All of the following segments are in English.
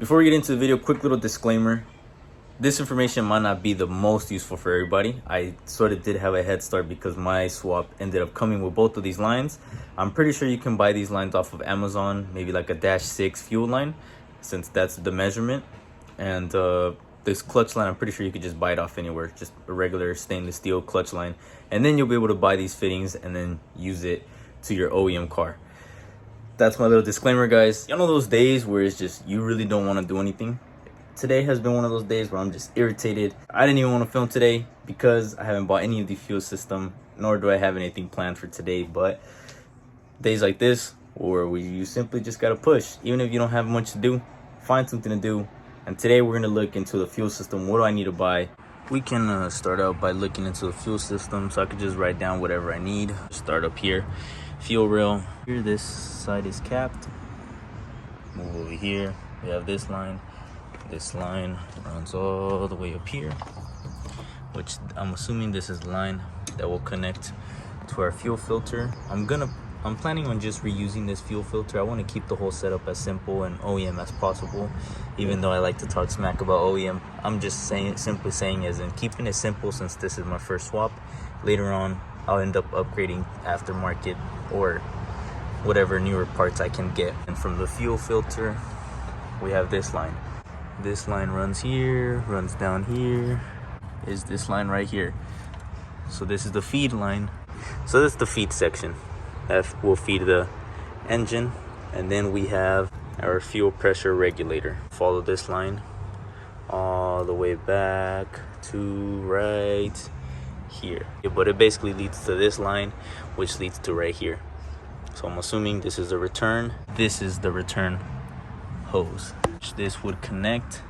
Before we get into the video, quick little disclaimer. This information might not be the most useful for everybody. I sort of did have a head start because my swap ended up coming with both of these lines. I'm pretty sure you can buy these lines off of Amazon, maybe like a -6 fuel line, since that's the measurement. And this clutch line, I'm pretty sure you could just buy it off anywhere, just a regular stainless steel clutch line. And then you'll be able to buy these fittings and then use it to your OEM car. That's my little disclaimer, guys. You know those days where it's just you really don't want to do anything? Today has been one of those days where I'm just irritated. I didn't even want to film today because I haven't bought any of the fuel system, nor do I have anything planned for today. But days like this, where you simply just gotta push. Even if you don't have much to do, find something to do. And today we're gonna look into the fuel system. What do I need to buy? We can start out by looking into the fuel system, so I could just write down whatever I need. Start up here, fuel rail. Here, this side is capped. Move over here. We have this line. This line runs all the way up here, which I'm assuming this is the line that will connect to our fuel filter. I'm planning on just reusing this fuel filter. I want to keep the whole setup as simple and OEM as possible, even though I like to talk smack about OEM. I'm just simply saying as in keeping it simple, since this is my first swap. Later on, I'll end up upgrading aftermarket or whatever newer parts I can get. And from the fuel filter, we have this line. This line runs here, runs down here, is this line right here. So this is the feed line. So this is the feed section that will feed the engine. And then we have our fuel pressure regulator. Follow this line all the way back to right here. But it basically leads to this line, which leads to right here. So I'm assuming this is the return. This is the return hose. This would connect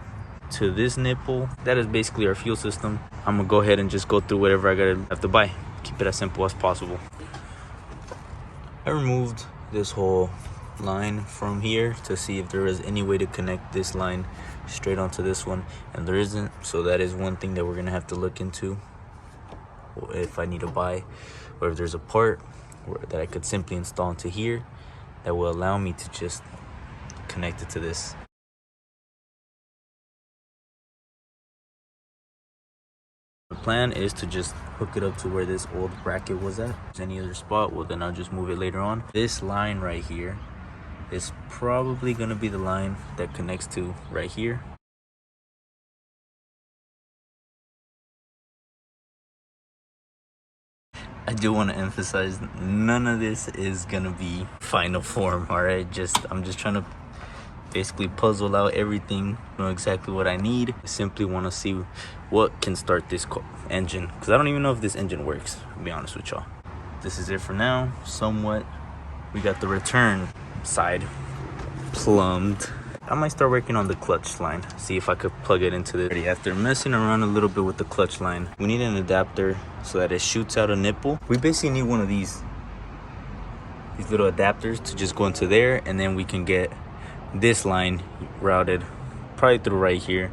to this nipple. That is basically our fuel system. I'm gonna go ahead and just go through whatever I have to buy. Keep it as simple as possible. I removed this whole line from here to see if there is any way to connect this line straight onto this one, and there isn't. So that is one thing that we're gonna have to look into if I need to buy, or if there's a part that I could simply install into here that will allow me to just connect it to this. The plan is to just hook it up to where this old bracket was at. If there's any other spot, well then I'll just move it later on. This line right here is probably gonna be the line that connects to right here. I do want to emphasize none of this is gonna be final form, all right? I'm just trying to basically puzzle out everything, know exactly what I need. I simply want to see what can start this engine, because I don't even know if this engine works, to be honest with y'all. This is it for now. Somewhat we got the return side plumbed. I might start working on the clutch line, see if I could plug it into this. After messing around a little bit with the clutch line, we need an adapter so that it shoots out a nipple. We basically need one of these little adapters to just go into there, and then we can get this line routed probably through right here,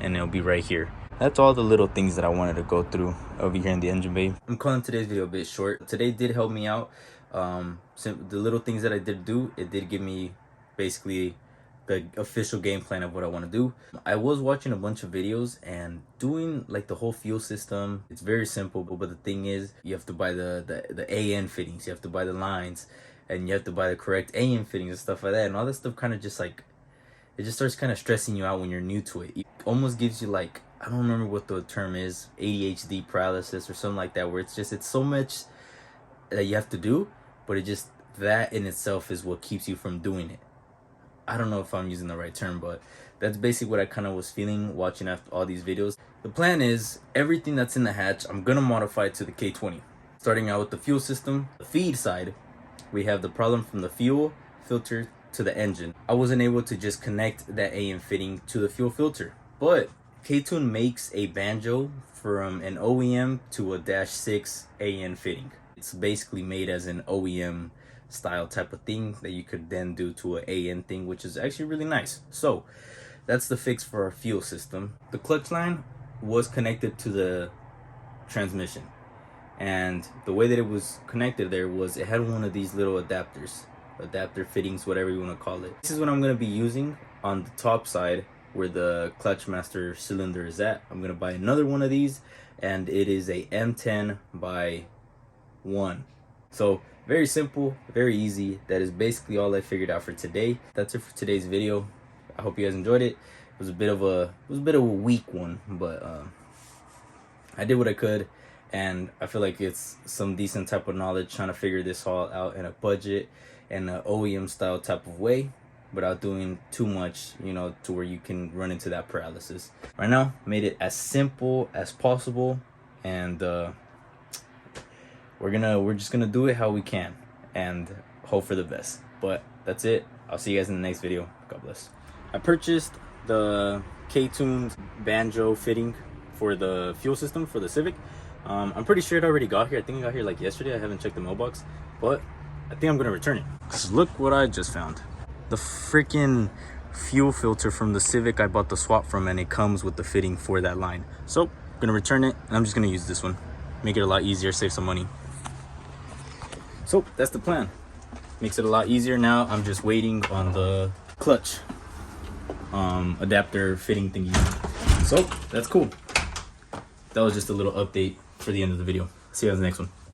and it'll be right here. That's all the little things that I wanted to go through over here in the engine bay. I'm calling today's video a bit short. Today did help me out. So the little things that I did do, it did give me basically the official game plan of what I want to do. I was watching a bunch of videos and doing like the whole fuel system. It's very simple, but the thing is you have to buy the AN fittings, you have to buy the lines, and you have to buy the correct AM fittings and stuff like that. And all that stuff kind of just like, it just starts kind of stressing you out when you're new to it. It almost gives you like, I don't remember what the term is, ADHD paralysis or something like that, where it's so much that you have to do, but it just, that in itself is what keeps you from doing it. I don't know if I'm using the right term, but that's basically what I kind of was feeling watching after all these videos. The plan is everything that's in the hatch, I'm going to modify it to the K20. Starting out with the fuel system, the feed side, we have the problem from the fuel filter to the engine. I wasn't able to just connect that AM fitting to the fuel filter, but K-Tune makes a banjo from an OEM to a -6 AN fitting. It's basically made as an OEM style type of thing that you could then do to an AN thing, which is actually really nice. So that's the fix for our fuel system. The clutch line was connected to the transmission, and the way that it was connected there was it had one of these little adapter fittings, whatever you want to call it. This is what I'm going to be using on the top side where the clutch master cylinder is at, I'm gonna buy another one of these, and it is a M10 by 1. So very simple, very easy. That is basically all I figured out for today. That's it for today's video. I hope you guys enjoyed it. It was a bit of a weak one, but I did what I could, and I feel like it's some decent type of knowledge trying to figure this all out in a budget and an OEM style type of way without doing too much, you know, to where you can run into that paralysis. Right now, made it as simple as possible, and we're just gonna do it how we can and hope for the best. But that's it. I'll see you guys in the next video. God bless. I purchased the K-tuned banjo fitting for the fuel system for the Civic. I'm pretty sure it already got here. I think it got here like yesterday. I haven't checked the mailbox, but I think I'm gonna return it. Cause look what I just found. The freaking fuel filter from the Civic I bought the swap from, and it comes with the fitting for that line. So I'm gonna return it, and I'm just gonna use this one. Make it a lot easier, save some money. So that's the plan. Makes it a lot easier. Now I'm just waiting on the clutch adapter fitting thingy. So that's cool. That was just a little update for the end of the video. See you guys in the next one.